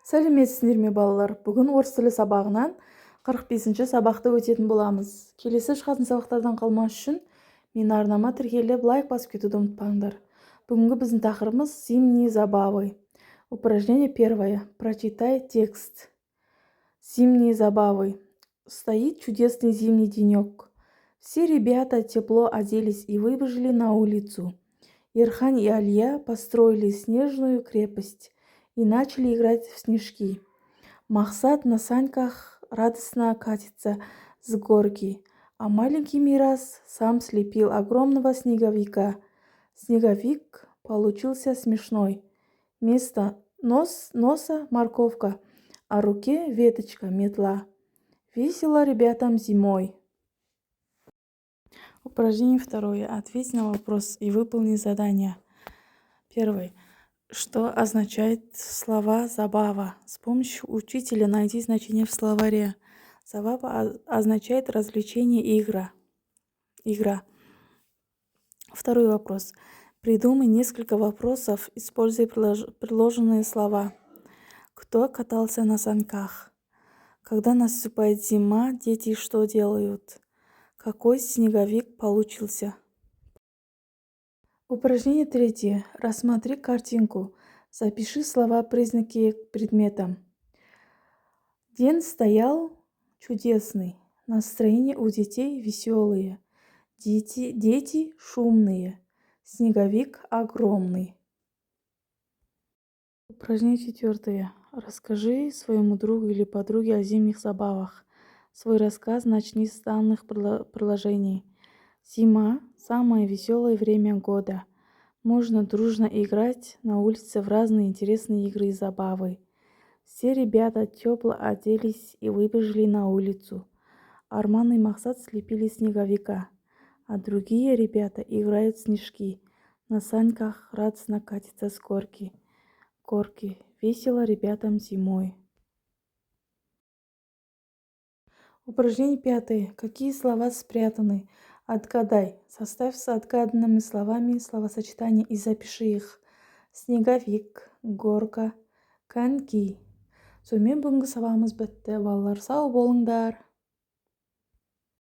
Сәлеметсіздер ме балалар? Бүгін орыс тілі сабағынан 45-ші сабақты өтетін боламыз. Келесі шығатын сабақтардан қалмас үшін мен арнама тіркеліп лайк басып кетуді ұмытпаңдар. Бүгінгі біздің тақырыбымыз зимние забавы. Упражнение первое. Прочитай текст. Зимние забавы. Стоит чудесный зимний денек. Все ребята тепло оделись и выбежали на улицу. Ерхан и Алия построили снежную крепость и начали играть в снежки. Махсат на саньках радостно катится с горки, а маленький Мирас сам слепил огромного снеговика. Снеговик получился смешной. Вместо носа морковка, а в руке веточка метла. Весело ребятам зимой. Упражнение второе. Ответь на вопрос и выполни задание. Первый. Что означает слова «забава»? С помощью учителя найди значение в словаре. Забава означает развлечение и игра. Второй вопрос. Придумай несколько вопросов, используя предложенные слова. Кто катался на санках? Когда наступает зима, дети что делают? Какой снеговик получился? Упражнение третье. Рассмотри картинку. Запиши слова-признаки к предметам. День стоял чудесный. Настроение у детей веселые. Дети шумные. Снеговик огромный. Упражнение четвертое. Расскажи своему другу или подруге о зимних забавах. Свой рассказ начни с данных предложений. Зима – самое веселое время года. Можно дружно играть на улице в разные интересные игры и забавы. Все ребята тепло оделись и выбежали на улицу. Арман и Махсат слепили снеговика, а другие ребята играют в снежки. На саньках радостно катятся с горки. Весело ребятам зимой. Упражнение пятое. Какие слова спрятаны? Отгадай. Составь с отгаданными словами словосочетания и запиши их. Снеговик, горка, коньки. Сонымен бүгінгі сабағымыз бітті. Балалар, сау болыңдар.